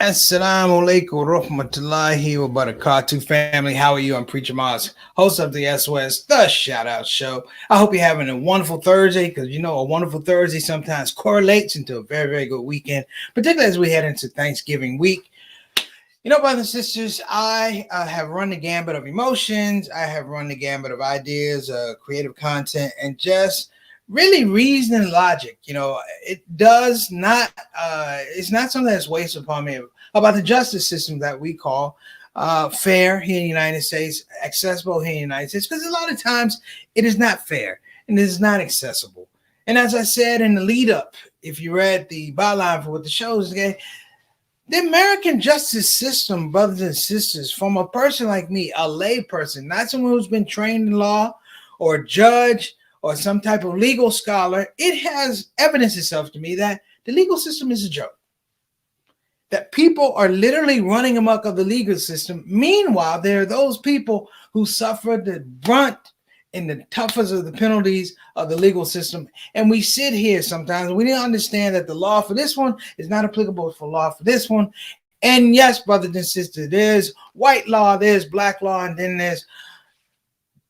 Assalamu alaikum rahmatullahi wa barakatuh, family. How are you? I'm Preacher Moss, host of the SOS, the Shout Out Show. I hope you're having a wonderful Thursday because you know a wonderful Thursday sometimes correlates into a very, very good weekend, particularly as we head into Thanksgiving week. You know, brothers and sisters, I have run the gambit of emotions. I have run the gambit of ideas, creative content, and just really reason and logic. You know, it does not, it's not something that's wasted upon me about the justice system that we call fair here in the United States, accessible here in the United States, because a lot of times it is not fair and it is not accessible. And as I said in the lead up, if you read the byline for what the show is, okay, the American justice system, brothers and sisters, from a person like me, a lay person, not someone who's been trained in law or a judge or some type of legal scholar, it has evidenced itself to me that the legal system is a joke. That people are literally running amok of the legal system. Meanwhile, there are those people who suffer the brunt and the toughest of the penalties of the legal system. And we sit here sometimes and we didn't understand that the law for this one is not applicable for law for this one. And yes, brothers and sisters, there's white law, there's black law, and then there's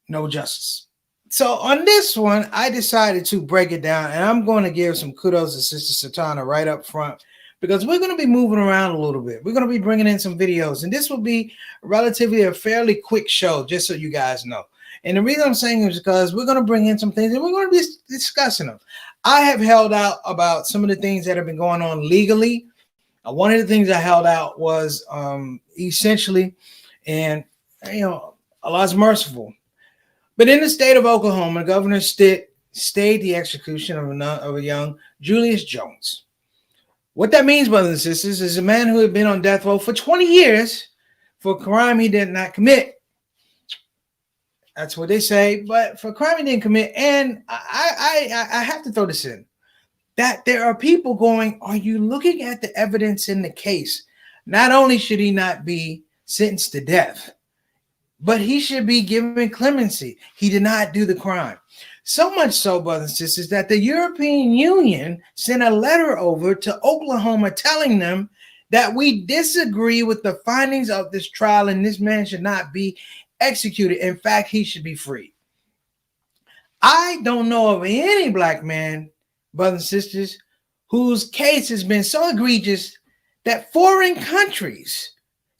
no justice. So on this one, I decided to break it down, and I'm going to give some kudos to Sister Satana right up front because we're going to be moving around a little bit. We're going to be bringing in some videos, and this will be relatively a fairly quick show, just so you guys know. And the reason I'm saying is because we're going to bring in some things and we're going to be discussing them. I have held out about some of the things that have been going on legally. One of the things I held out was essentially, and you know, Allah's merciful. But in the state of Oklahoma, the governor stayed the execution of a young Julius Jones. What that means, brothers and sisters, is a man who had been on death row for 20 years for a crime he did not commit. That's what they say, but for a crime he didn't commit. And I have to throw this in, that there are people going, are you looking at the evidence in the case? Not only should he not be sentenced to death, but he should be given clemency. He did not do the crime. So much so, brothers and sisters, that the European Union sent a letter over to Oklahoma telling them that we disagree with the findings of this trial and this man should not be executed. In fact, he should be free. I don't know of any black man, brothers and sisters, whose case has been so egregious that foreign countries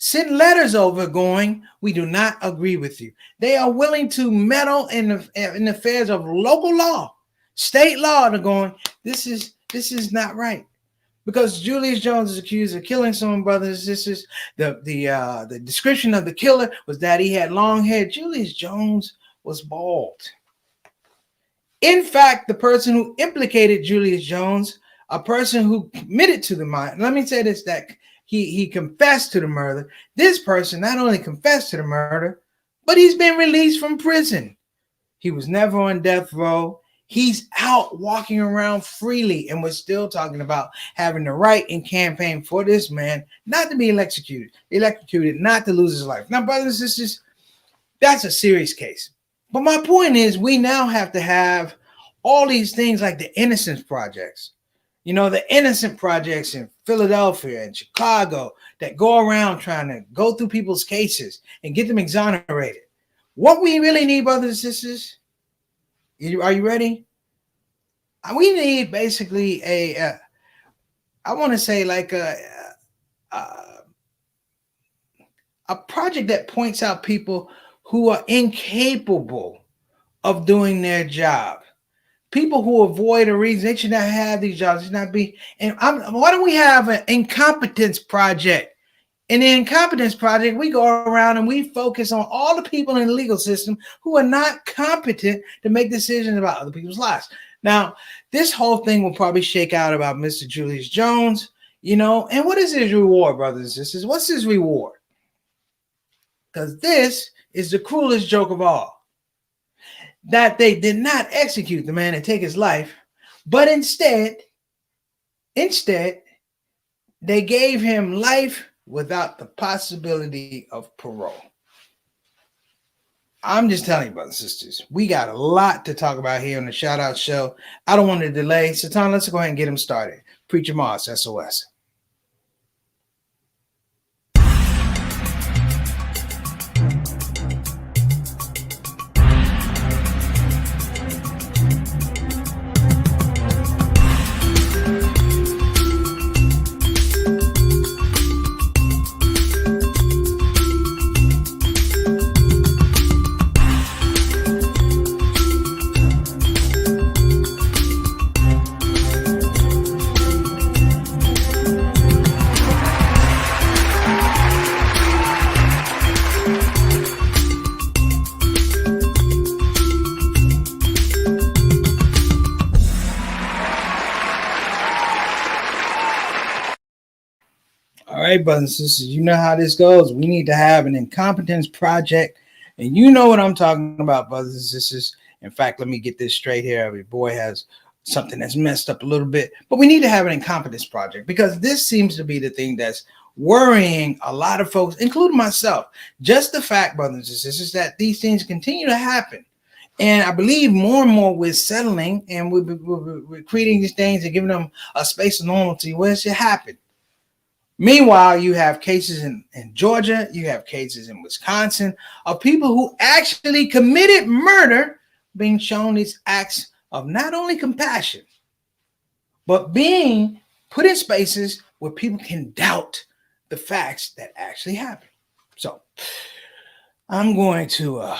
send letters over going, we do not agree with you. They are willing to meddle in the affairs of local law, state law. They're going, this is not right. Because Julius Jones is accused of killing someone, brothers and sisters. The description of the killer was that he had long hair. Julius Jones was bald. In fact, the person who implicated Julius Jones, a person who committed to the murder, let me say this, that he confessed to the murder. This person not only confessed to the murder, but he's been released from prison. He was never on death row. He's out walking around freely, and we're still talking about having the right and campaign for this man not to be electrocuted, not to lose his life. Now, brothers and sisters, that's a serious case. But my point is, we now have to have all these things like the Innocence Projects. You know, the Innocent Projects in Philadelphia and Chicago that go around trying to go through people's cases and get them exonerated. What we really need, brothers and sisters, are you ready? We need basically I want to say like a project that points out people who are incapable of doing their job. People who avoid a reason, they should not have these jobs. They should not be. And why don't we have an incompetence project? In the incompetence project, we go around and we focus on all the people in the legal system who are not competent to make decisions about other people's lives. Now, this whole thing will probably shake out about Mr. Julius Jones, you know, and what is his reward, brothers and sisters? What's his reward? Because this is the cruelest joke of all. That they did not execute the man and take his life, but instead, they gave him life without the possibility of parole. I'm just telling you, brothers and sisters, we got a lot to talk about here on the Shout Out Show. I don't want to delay. Satan, let's go ahead and get him started. Preacher Moss, SOS. All right, brothers and sisters, you know how this goes. We need to have an incompetence project, and you know what I'm talking about, brothers and sisters. In fact, let me get this straight here. Every boy has something that's messed up a little bit, but we need to have an incompetence project because this seems to be the thing that's worrying a lot of folks, including myself. Just the fact, brothers and sisters, that these things continue to happen. And I believe more and more we're settling and we're creating these things and giving them a space of normalcy where it should happen. Meanwhile, you have cases in Georgia, you have cases in Wisconsin of people who actually committed murder being shown these acts of not only compassion, but being put in spaces where people can doubt the facts that actually happen. So I'm going to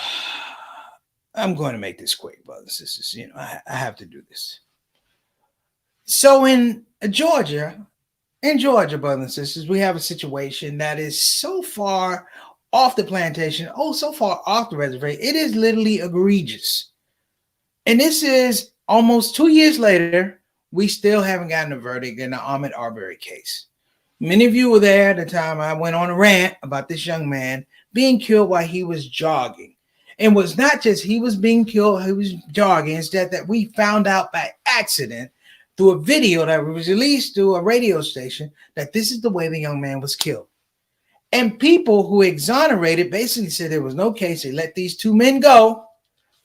make this quick, brothers and sisters. You know, I have to do this. So in Georgia, brothers and sisters, we have a situation that is so far off the plantation, so far off the reservation, it is literally egregious. And this is almost 2 years later, we still haven't gotten a verdict in the Ahmaud Arbery case. Many of you were there at the time I went on a rant about this young man being killed while he was jogging. And it was not just he was being killed, he was jogging. It's that we found out by accident through a video that was released through a radio station that this is the way the young man was killed. And people who exonerated basically said there was no case. They let these two men go,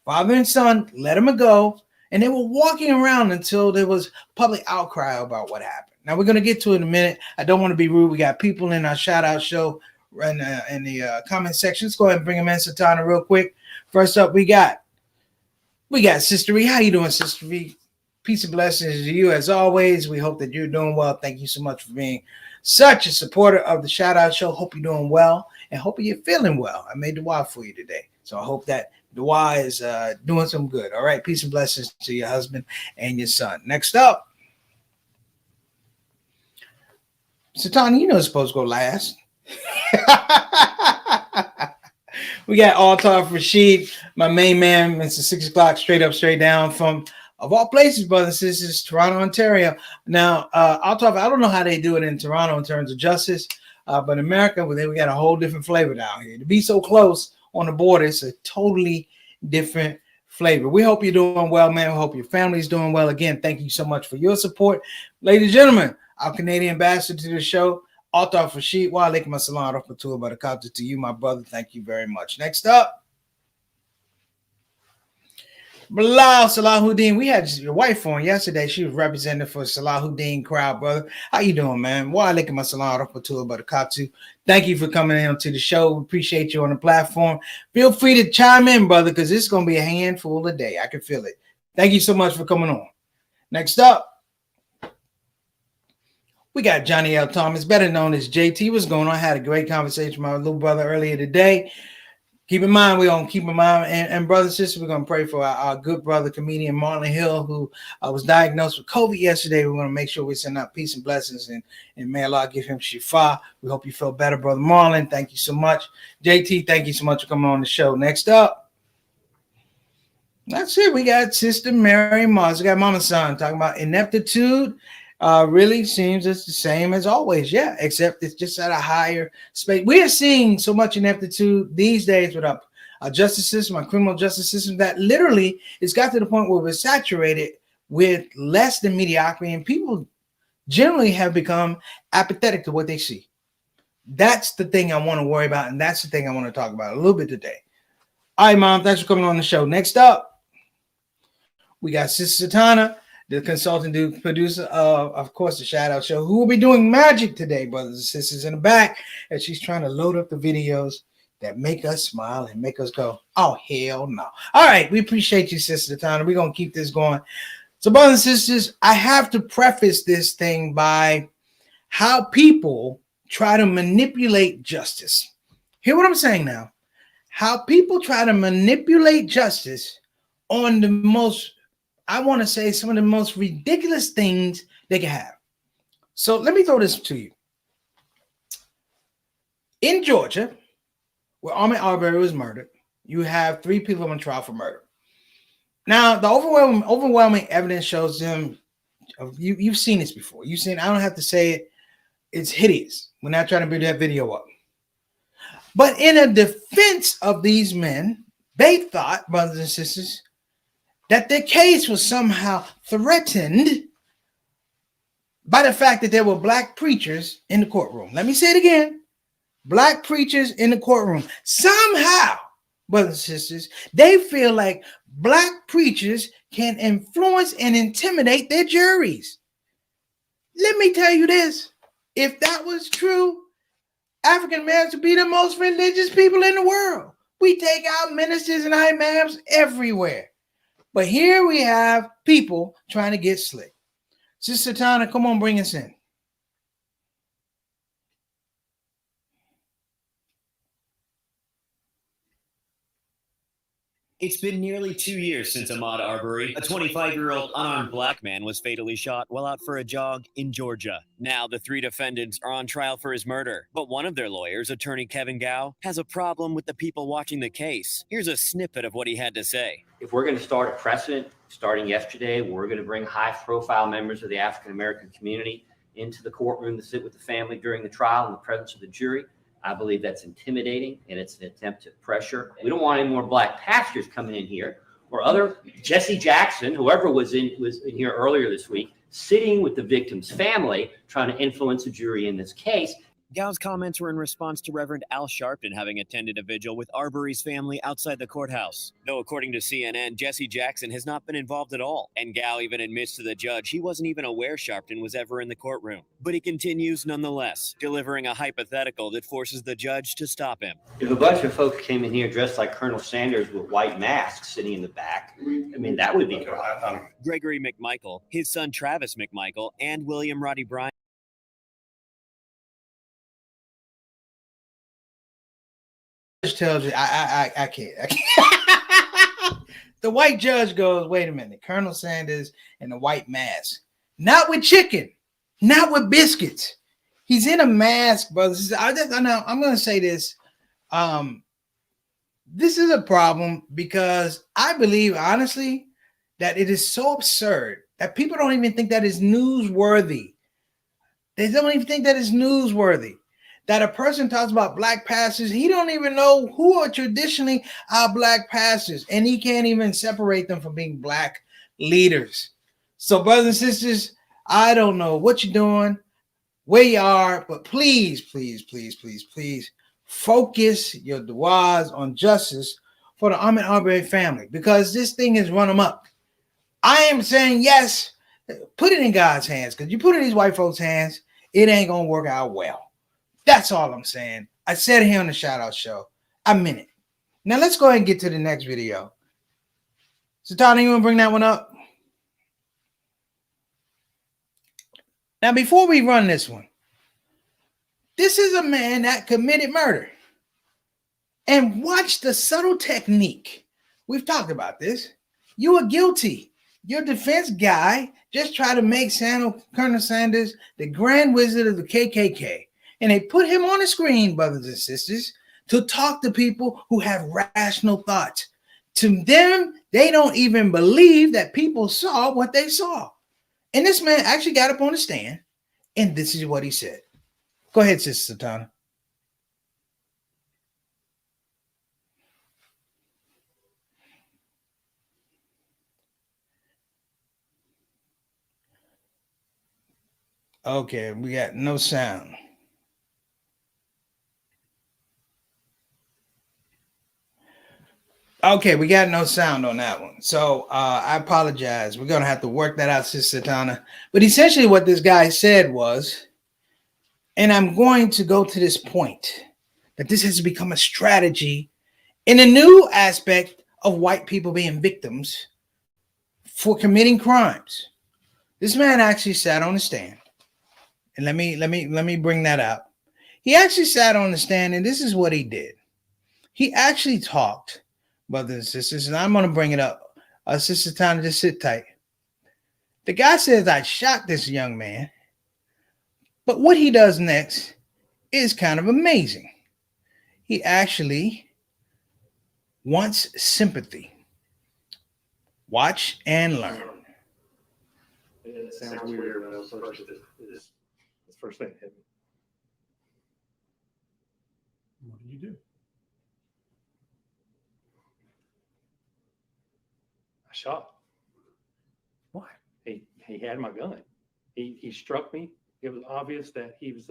father and son, let them go. And they were walking around until there was public outcry about what happened. Now, we're going to get to it in a minute. I don't want to be rude. We got people in our shout out show in the comment section. Let's go ahead and bring them in, Satana, real quick. First up, we got Sister V. How you doing, Sister V? Peace and blessings to you as always. We hope that you're doing well. Thank you so much for being such a supporter of the Shout Out Show. Hope you're doing well and hope you're feeling well. I made the dua for you today. So I hope that dua is doing some good. All right. Peace and blessings to your husband and your son. Next up, Satana, you know it's supposed to go last. We got Altaf Rashid, my main man, Mr. 6 o'clock, straight up, straight down from, of all places, brothers and sisters, Toronto, Ontario. Now, Altaf, I don't know how they do it in Toronto in terms of justice, but in America, we got a whole different flavor down here. To be so close on the border, it's a totally different flavor. We hope you're doing well, man. We hope your family's doing well. Again, thank you so much for your support. Ladies and gentlemen, our Canadian ambassador to the show, Altaf Rashid, wa alaikum assalam rahmatullahi wa barakatuh to you, my brother. Thank you very much. Next up, Bilal Salahuddin. We had your wife on yesterday. She was represented for Salahuddin crowd, brother. How you doing, man? Wa alaikum assalam rahmatullahi wa barakatuh. Thank you for coming in to the show. We appreciate you on the platform. Feel free to chime in, brother, because it's going to be a handful today. I can feel it. Thank you so much for coming on. Next up, we got Johnny L. Thomas, better known as JT. What's going on? I had a great conversation with my little brother earlier today. Keep in mind, we're going to keep in mind, and brothers and sisters, we're going to pray for our good brother, comedian Marlon Hill, who was diagnosed with COVID yesterday. We're going to make sure we send out peace and blessings, and may Allah give him shifa. We hope you feel better, brother Marlon. Thank you so much. JT, thank you so much for coming on the show. Next up, that's it. We got Sister Mary Mars. We got Mama Son talking about ineptitude. Really seems it's the same as always, yeah, except it's just at a higher space. We are seeing so much ineptitude these days with our justice system, our criminal justice system, that literally it's got to the point where we're saturated with less than mediocrity, and people generally have become apathetic to what they see. That's the thing I want to worry about, and that's the thing I want to talk about a little bit today. All right, Mom, thanks for coming on the show. Next up, we got Sister Satana, the consultant producer of course, the Shout Out Show, who will be doing magic today, brothers and sisters, in the back, as she's trying to load up the videos that make us smile and make us go, oh, hell no. All right, we appreciate you, Sister Tana. We're going to keep this going. So, brothers and sisters, I have to preface this thing by how people try to manipulate justice. Hear what I'm saying now. How people try to manipulate justice on the most, I want to say, some of the most ridiculous things they can have. So let me throw this to you. In Georgia, where Ahmaud Arbery was murdered, you have 3 people on trial for murder. Now, the overwhelming evidence shows them, you've seen this before. You've seen, I don't have to say it, it's hideous. We're not trying to bring that video up. But in a defense of these men, they thought, brothers and sisters, that their case was somehow threatened by the fact that there were black preachers in the courtroom. Let me say it again. Black preachers in the courtroom. Somehow, brothers and sisters, they feel like black preachers can influence and intimidate their juries. Let me tell you this. If that was true, African Americans would be the most religious people in the world. We take out ministers and imams everywhere. But here we have people trying to get slick. Sister Tana, come on, bring us in. It's been nearly 2 years since Ahmaud Arbery, a 25-year-old unarmed black man, was fatally shot while out for a jog in Georgia. Now, the 3 defendants are on trial for his murder, but one of their lawyers, attorney Kevin Gao, has a problem with the people watching the case. Here's a snippet of what he had to say. If we're going to start a precedent, starting yesterday, we're going to bring high-profile members of the African-American community into the courtroom to sit with the family during the trial in the presence of the jury. I believe that's intimidating, and it's an attempt to pressure. We don't want any more black pastors coming in here, or other Jesse Jackson, whoever was in here earlier this week, sitting with the victim's family, trying to influence a jury in this case. Gao's comments were in response to Reverend Al Sharpton having attended a vigil with Arbery's family outside the courthouse. Though, according to CNN, Jesse Jackson has not been involved at all, and Gao even admits to the judge he wasn't even aware Sharpton was ever in the courtroom. But he continues nonetheless, delivering a hypothetical that forces the judge to stop him. If a bunch of folks came in here dressed like Colonel Sanders with white masks sitting in the back, I mean, that would be a problem. Gregory McMichael, his son Travis McMichael, and William Roddy Bryant tells you I can't. The white judge goes, wait a minute, Colonel Sanders and the white mask, not with chicken, not with biscuits. He's in a mask, brothers. I'm going to say this. This is a problem because I believe honestly that it is so absurd that people don't even think that is newsworthy. They don't even think that is newsworthy. That a person talks about black pastors, he don't even know who are traditionally our black pastors, and he can't even separate them from being black leaders. So, brothers and sisters, I don't know what you're doing, where you are, but please, please, please, please, please focus your duas on justice for the Ahmaud Arbery family, because this thing has run them up. I am saying yes, put it in God's hands, because you put it in these white folks' hands, it ain't gonna work out well. That's all I'm saying. I said it here on the Shout Out Show. I meant it. Now let's go ahead and get to the next video. So Todd, you want to bring that one up? Now, before we run this one, this is a man that committed murder. And watch the subtle technique. We've talked about this. You are guilty. Your defense guy just tried to make Colonel Sanders the Grand Wizard of the KKK. And they put him on the screen, brothers and sisters, to talk to people who have rational thoughts. To them, they don't even believe that people saw what they saw. And this man actually got up on the stand, and this is what he said. Go ahead, Sister Satana. Okay, we got no sound. Okay, we got no sound on that one. So I apologize. We're going to have to work that out, Sister Tana. But essentially what this guy said was, and I'm going to go to this point, that this has become a strategy in a new aspect of white people being victims for committing crimes. This man actually sat on the stand. And let me bring that up. He actually sat on the stand, and this is what he did. He actually talked, brothers and sisters, and I'm going to bring it up. Sister Tana, just sit tight. The guy says, I shot this young man. But what he does next is kind of amazing. He actually wants sympathy. Watch and learn. It sounds weird when I was first thing hit me. did you do? I shot. Why? He had my gun. He struck me. It was obvious that he was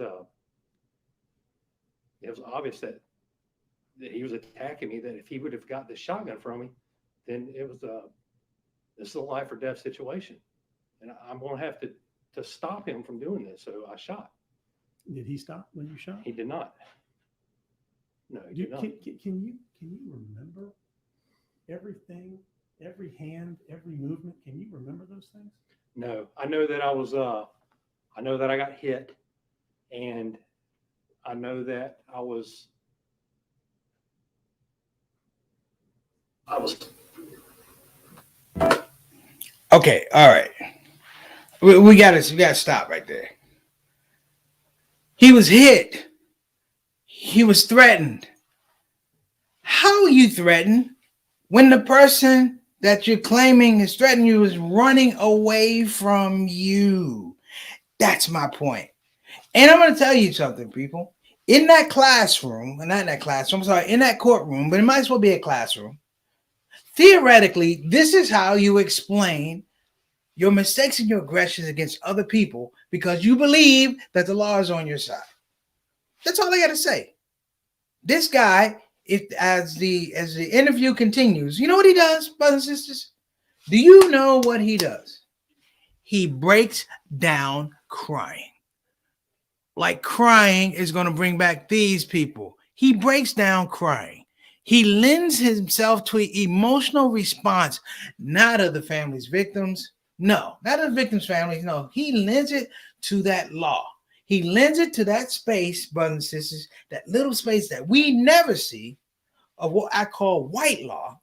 he was attacking me, that if he would have got the shotgun from me, then it was this is a life or death situation. And I'm going to have to stop him from doing this. So I shot. Did he stop when you shot? He did not. No, he did not. Can you remember everything, every hand, every movement? Can you remember those things? No, I know that I know that I got hit, and I know that I was Okay, all right. We gotta stop right there. He was hit. He was threatened. How are you threatened when the person that you're claiming is threatening you is running away from you? That's my point. And I'm going to tell you something, people. In that classroom, not in that classroom, sorry, in that courtroom, but it might as well be a classroom. Theoretically, this is how you explain your mistakes and your aggressions against other people because you believe that the law is on your side. That's all I got to say. This guy, as the interview continues, you know what he does, brothers and sisters? Do you know what he does? He breaks down crying. Like crying is going to bring back these people. He breaks down crying. He lends himself to an emotional response, not of the family's victims. No, not of the victim's families. No, he lends it to that law. He lends it to that space, brothers and sisters, that little space that we never see of what I call white law.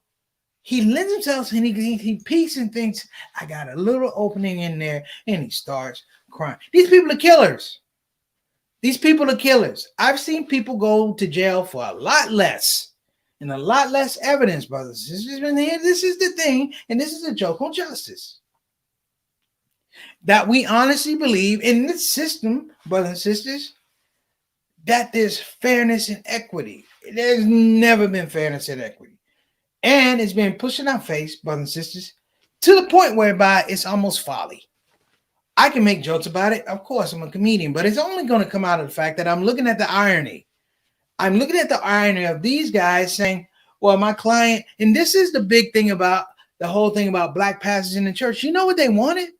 He lends himself and he peeks and thinks, I got a little opening in there, and he starts crying. These people are killers. These people are killers. I've seen people go to jail for a lot less and a lot less evidence, brothers and sisters. And here, this is the thing, and this is the joke on justice. That we honestly believe in this system, brothers and sisters, that there's fairness and equity. There's never been fairness and equity. And it's been pushed in our face, brothers and sisters, to the point whereby it's almost folly. I can make jokes about it. Of course, I'm a comedian, but it's only going to come out of the fact that I'm looking at the irony. I'm looking at the irony of these guys saying, well, my client, and this is the big thing about the whole thing about black pastors in the church. You know what they wanted?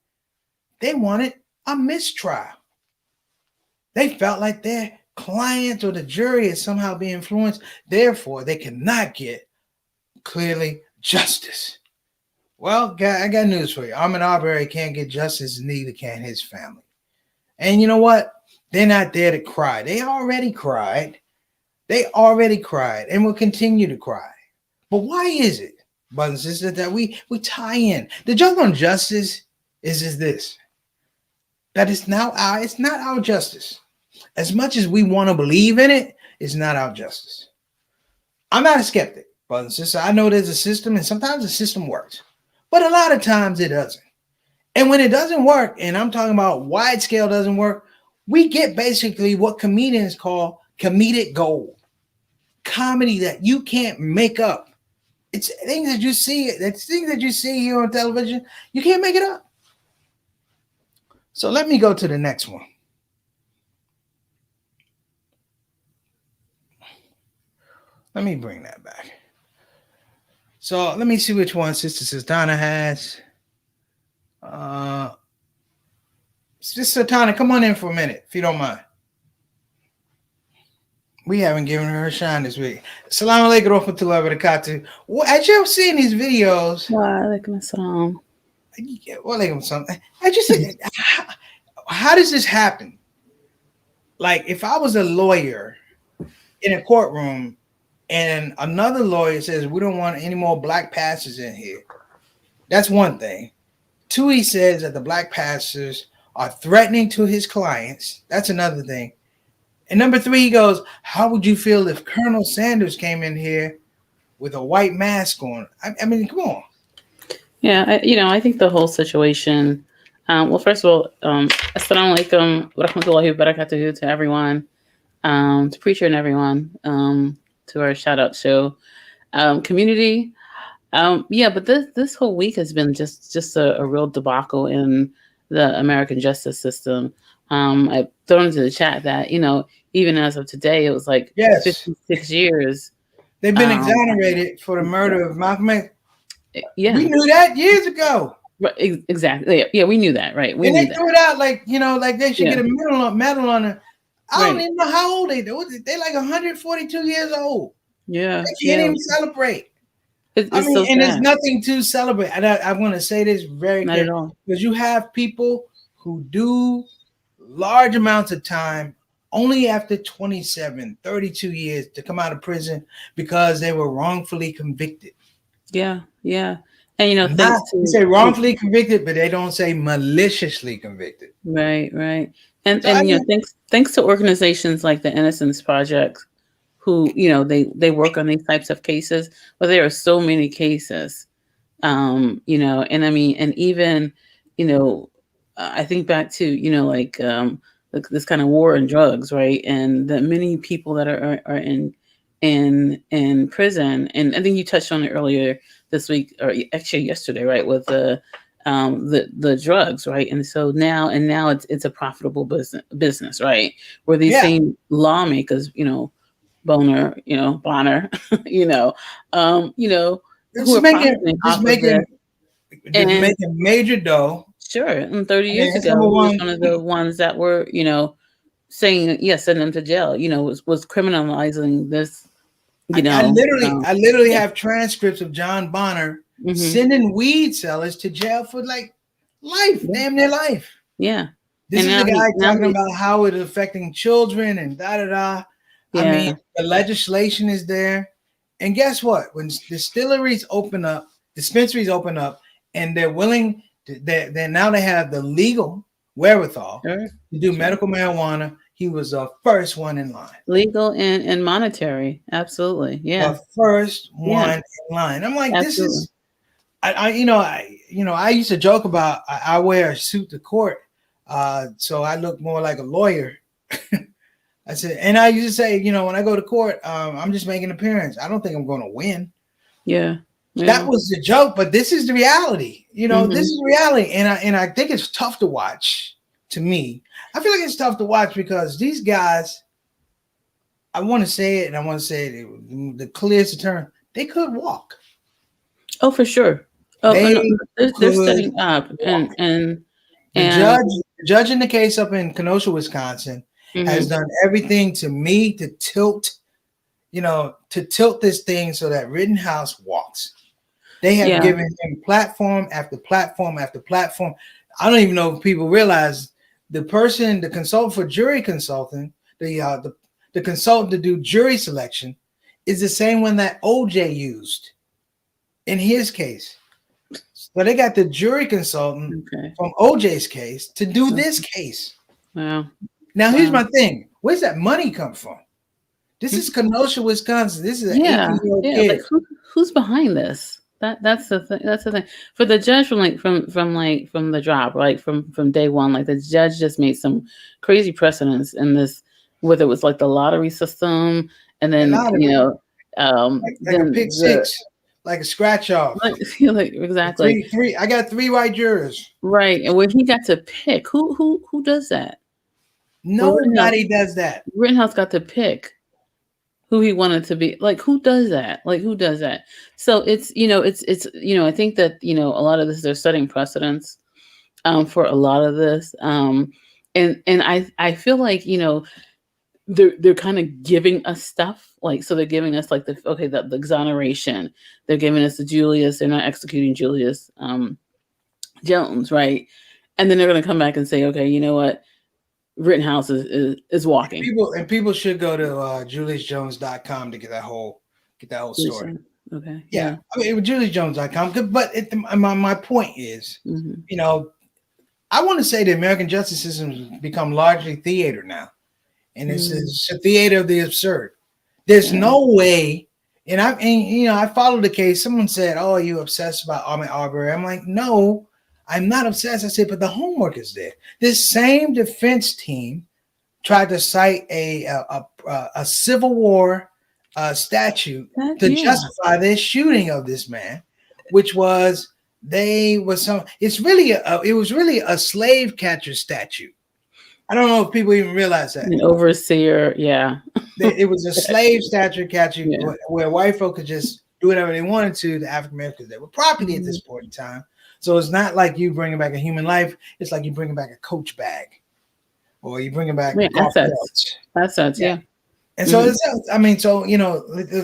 They wanted a mistrial. They felt like their client or the jury is somehow being influenced. Therefore, they cannot get clearly justice. Well, I got news for you. Ahmaud Arbery can't get justice, neither can his family. And you know what? They're not there to cry. They already cried. They already cried and will continue to cry. But why is it, brothers and sisters, that we tie in? The joke on justice is this. That it's not our justice. As much as we want to believe in it, it's not our justice. I'm not a skeptic, brothers and sisters. I know there's a system, and sometimes the system works. But a lot of times it doesn't. And when it doesn't work, and I'm talking about wide scale doesn't work, we get basically what comedians call comedic gold. Comedy that you can't make up. It's things that you see. It's things that you see here on television. You can't make it up. So let me go to the next one. Let me bring that back. So let me see which one Sister Sultana has. Sister Sultana, come on in for a minute, if you don't mind. We haven't given her a shine this week. Assalamu alaikum warahmatullahi wabarakatuh. As you've seen these videos. Walaikum assalam. Walaikum assalam. I just said, how does this happen? Like, if I was a lawyer in a courtroom and another lawyer says, we don't want any more black pastors in here. That's one thing. Two, he says that the black pastors are threatening to his clients. That's another thing. And number three, he goes, how would you feel if Colonel Sanders came in here with a white mask on? I mean, come on. Yeah, I think the whole situation, well, first of all, assalamu alaikum wa rahmatullahi wa barakatuhu to everyone, to preacher and everyone. our shout out show community. Yeah, but this whole week has been just a real debacle in the American justice system. I thrown into the chat that even as of today, it was like Yes, 56 years. they've been exonerated for the murder of Malcolm X. Yeah, We knew that years ago. right, exactly. Yeah, we knew that, right? We And knew they threw it out like they should Yeah. get a medal on it. I don't Right. even know how old they are. They're like 142 years old. Yeah, They can't even celebrate. I It's mean, so and there's sad. nothing to celebrate. And I want to say this very Not at carefully all. because you have people who do large amounts of time only after 27, 32 years to come out of prison because they were wrongfully convicted. Yeah, and You thanks to say wrongfully convicted, but they don't say maliciously convicted. right, So and thanks to organizations like the Innocence Project, who they work on these types of cases. But there are so many cases, and I mean, and even I think back to this kind of war on drugs, right? And the many people that are in prison, and I think you touched on it earlier this week, or actually yesterday, right? With the drugs, right? And so now it's a profitable business, right? Where these same lawmakers, Bonner, Bonner, who are making major dough. Sure. And 30 years ago, he was one of the ones that were, saying, yes, send them to jail, was criminalizing this, I literally have transcripts of John Bonner sending weed sellers to jail for like life, damn near life. Yeah. This is the guy talking about how it is affecting children and da-da-da. Yeah. I mean, the legislation is there. And guess what? When dispensaries open up, and they're willing to, now they have the legal wherewithal to do medical marijuana. He was the first one in line. Legal and monetary. Absolutely. Yeah. The first one in line. I'm like, This is, I used to joke about I wear a suit to court. So I look more like a lawyer. I said, and I used to say, when I go to court, I'm just making an appearance. I don't think I'm going to win. Yeah. That was the joke, but this is the reality. This is reality, and I think it's tough to watch. To me, I feel like it's tough to watch because these guys, I want to say it, and I want to say it the clearest term, they could walk. Oh, for sure. Oh, they're setting up, and the judge in the case up in Kenosha, Wisconsin, has done everything to me to tilt this thing so that Rittenhouse walks. They have given him platform after platform after platform. I don't even know if people realize the consultant for jury consulting, the consultant to do jury selection is the same one that OJ used in his case. So they got the jury consultant from OJ's case to do this case. Wow. Now here's my thing. Where's that money come from? This is Kenosha, Wisconsin. This is an 18-year-old kid. Like who's behind this? That's the thing. That's the thing. For the judge from the drop, like from day one, like the judge just made some crazy precedents in this, whether it was like the lottery system, and then like a pick six, like a scratch off. Like exactly. Three. I got 3 white jurors. Right, and when he got to pick, who does that? Nobody does that. Rittenhouse got to pick who he wanted to be. Like, who does that? So it's I think that a lot of this, they're setting precedents for a lot of this, and I feel like they're kind of giving us stuff, like, so they're giving us like the exoneration, they're giving us the Julius, they're not executing Julius Jones, right? And then they're going to come back and say, okay, you know what, Rittenhouse is walking. People should go to juliusjones.com to get that whole story. Okay. Yeah. I mean, juliusjones.com. But my point is, I want to say the American justice system has become largely theater now, and it's a theater of the absurd. There's no way. And I followed the case. Someone said, "Oh, are you obsessed about Ahmaud Arbery?" I'm like, no. I'm not obsessed. I said, but the homework is there. This same defense team tried to cite a Civil War statute That- to yeah. justify their shooting of this man, which was it was really a slave catcher statute. I don't know if people even realize that. An overseer, yeah. It was a slave statute catcher Yeah. where white folk could just do whatever they wanted to African Americans. They were property at this point in time. So it's not like you bringing back a human life. It's like you bringing back a Coach bag, or you bringing back Assets, yeah. And so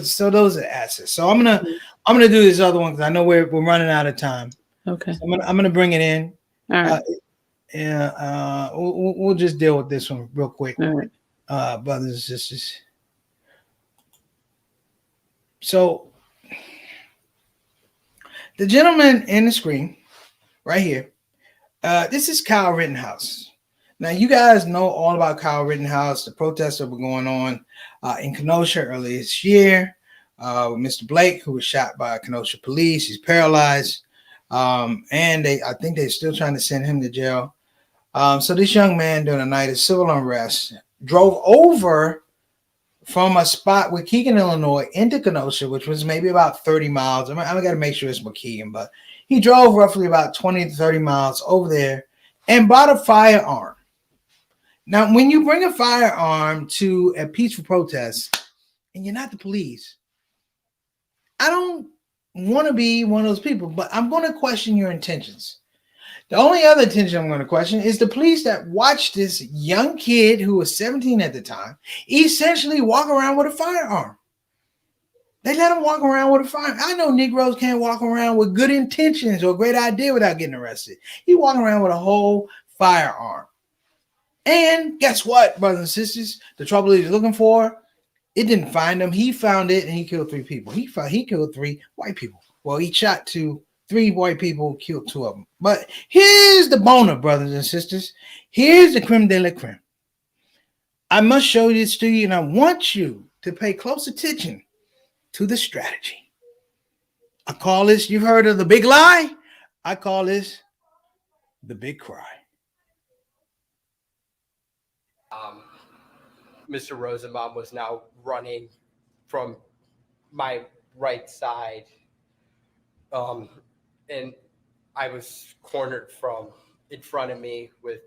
so those are assets. So I'm gonna do this other one because I know we're running out of time. Okay. So I'm gonna bring it in. All right. We'll just deal with this one real quick, All right. brothers and sisters. So the gentleman in the screen right here, this is Kyle Rittenhouse. Now you guys know all about Kyle Rittenhouse, the protests that were going on in Kenosha earlier this year with Mr. Blake, who was shot by Kenosha police. He's paralyzed, and I think they're still trying to send him to jail. So this young man during a night of civil unrest drove over from a spot with Waukegan, Illinois, into Kenosha, which was maybe about 30 miles. I got to make sure it's Waukegan, but he drove roughly about 20 to 30 miles over there and bought a firearm. Now, when you bring a firearm to a peaceful protest and you're not the police, I don't want to be one of those people, but I'm going to question your intentions. The only other intention I'm going to question is the police that watched this young kid who was 17 at the time essentially walk around with a firearm. They let him walk around with a firearm. I know Negroes can't walk around with good intentions or great idea without getting arrested. He walking around with a whole firearm. And guess what, brothers and sisters? The trouble he's looking for, it didn't find him. He found it and he killed 3 people. He killed 3 white people. Well, he shot 3 white people, killed 2 of them. But here's the boner, brothers and sisters. Here's the creme de la creme. I must show this to you, and I want you to pay close attention to the strategy. I call this, you've heard of the big lie? I call this the big cry. Mr. Rosenbaum was now running from my right side. And I was cornered from in front of me with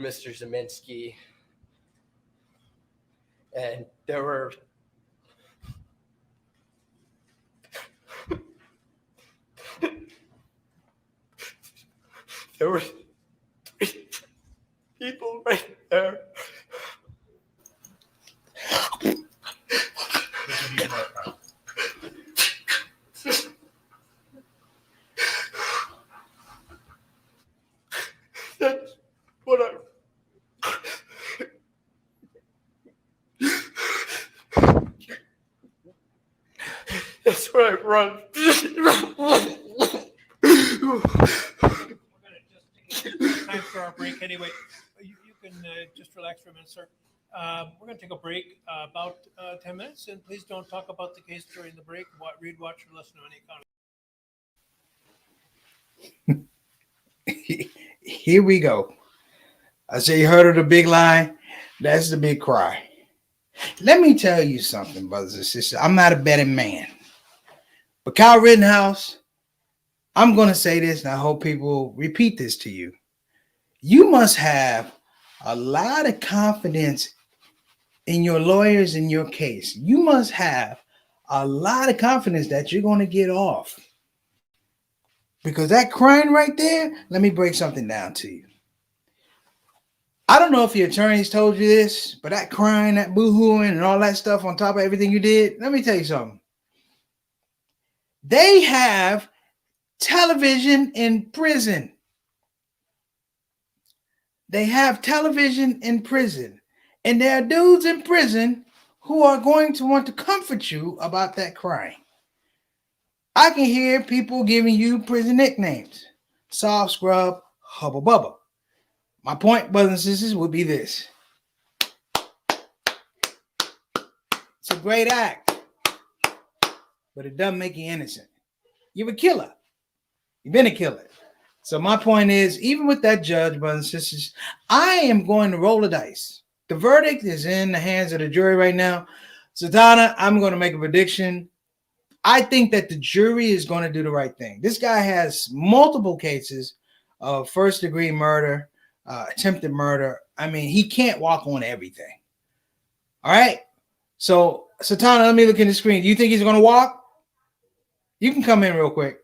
Mr. Zeminski. And there were there were 3 people right there. That's what that's what I run. Time for our break anyway. You can just relax for a minute, sir. We're going to take a break about 10 minutes, and please don't talk about the case during the break. Read, watch, or listen to any comment. Here we go. I say you heard of the big lie. That's the big cry. Let me tell you something, brothers and sisters. I'm not a betting man. But Kyle Rittenhouse, I'm going to say this, and I hope people repeat this to you. You must have a lot of confidence in your lawyers in your case. You must have a lot of confidence that you're going to get off. Because that crying right there, let me break something down to you. I don't know if your attorneys told you this, but that crying, that boo-hooing, and all that stuff on top of everything you did, let me tell you something. They have television in prison. They have television in prison. And there are dudes in prison who are going to want to comfort you about that crying. I can hear people giving you prison nicknames. Soft Scrub, Hubba Bubba. My point, brothers and sisters, would be this. It's a great act, but it doesn't make you innocent. You're a killer. You've been a killer. So my point is, even with that judge, brothers and sisters, I am going to roll the dice. The verdict is in the hands of the jury right now. Satana, I'm going to make a prediction. I think that the jury is going to do the right thing. This guy has multiple cases of first-degree murder, attempted murder. I mean, he can't walk on everything. All right. So, Satana, let me look at the screen. Do you think he's going to walk? You can come in real quick.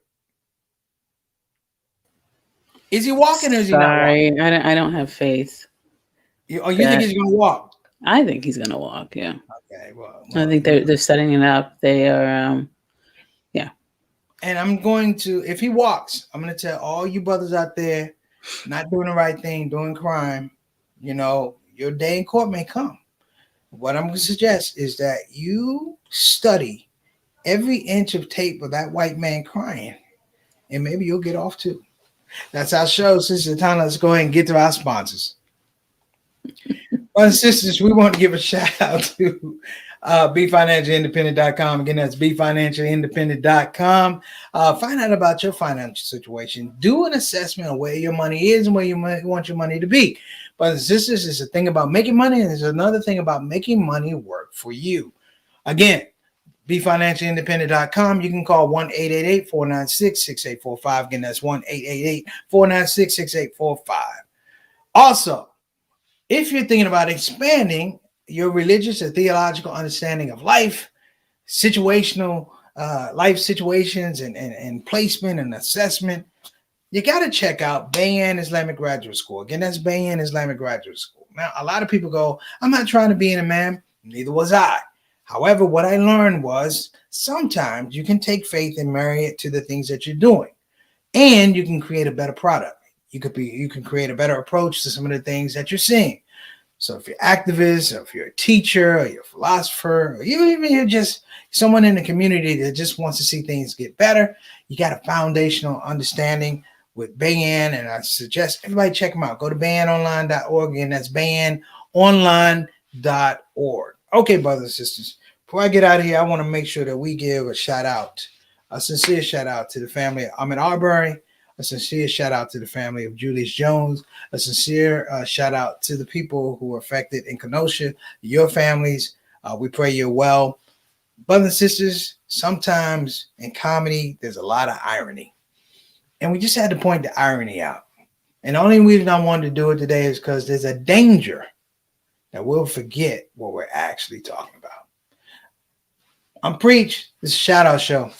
Is he walking or is he not walking? Sorry, I don't have faith. You think he's going to walk? I think he's gonna walk. Yeah. Okay. Well, I think they're setting it up. They are. Yeah. And I'm going to, if he walks, I'm going to tell all you brothers out there, not doing the right thing, doing crime. You know, your day in court may come. What I'm going to suggest is that you study every inch of tape of that white man crying, and maybe you'll get off too. That's our show. Since the time, let's go ahead and get to our sponsors. Brothers and sisters, we want to give a shout out to BeFinancialIndependent.com. Again, that's BeFinancialIndependent.com. Find out about your financial situation. Do an assessment of where your money is and where you want your money to be. Brothers and sisters, it's a thing about making money, and there's another thing about making money work for you. Again, BeFinancialIndependent.com. You can call 1-888-496-6845. Again, that's 1-888-496-6845. Also, if you're thinking about expanding your religious or theological understanding of life, situational life situations and placement and assessment, you got to check out Bayan Islamic Graduate School. Again, that's Bayan Islamic Graduate School. Now, a lot of people go, I'm not trying to be an imam. Neither was I. However, what I learned was sometimes you can take faith and marry it to the things that you're doing, and you can create a better product. You can create a better approach to some of the things that you're seeing. So if you're activist, or if you're a teacher, or you're a philosopher, or even you're just someone in the community that just wants to see things get better, you got a foundational understanding with Bayan, and I suggest everybody check them out. Go to bayanonline.org, and that's bayanonline.org. Okay, brothers and sisters, before I get out of here, I want to make sure that we give a sincere shout out to the family of Ahmed Arbery, a sincere shout out to the family of Julius Jones, a sincere shout out to the people who were affected in Kenosha, your families. We pray you're well. Brothers and sisters, sometimes in comedy, there's a lot of irony. And we just had to point the irony out. And the only reason I wanted to do it today is because there's a danger that we'll forget what we're actually talking about. I'm Preach. This is Shout Out Show.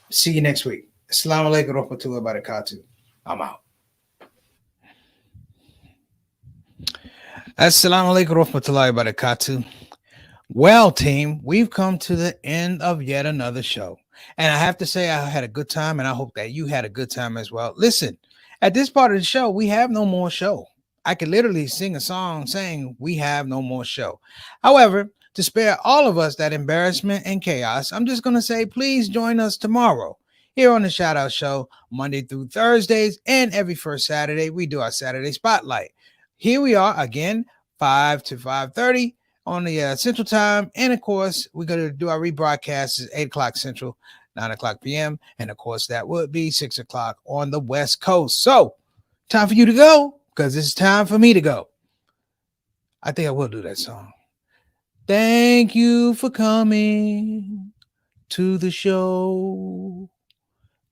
See you next week. Assalamu alaikum warahmatullahi wabarakatuh. I'm out. Assalamu alaikum warahmatullahi wabarakatuh. Well, team, we've come to the end of yet another show. And I have to say I had a good time, and I hope that you had a good time as well. Listen, at this part of the show, we have no more show. I could literally sing a song saying we have no more show. However, to spare all of us that embarrassment and chaos, I'm just going to say, please join us tomorrow here on the Shout Out Show, Monday through Thursdays, and every first Saturday, we do our Saturday Spotlight. Here we are again, 5 to 5:30 on the Central Time. And of course, we're going to do our rebroadcasts at 8 o'clock Central, 9 o'clock p.m. And of course, that would be 6 o'clock on the West Coast. So, time for you to go, because it's time for me to go. I think I will do that song. Thank you for coming to the show.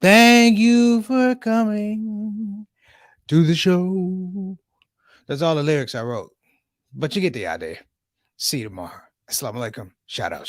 Thank you for coming to the show. That's all the lyrics I wrote. But you get the idea. See you tomorrow. Assalamu alaikum. Shout out.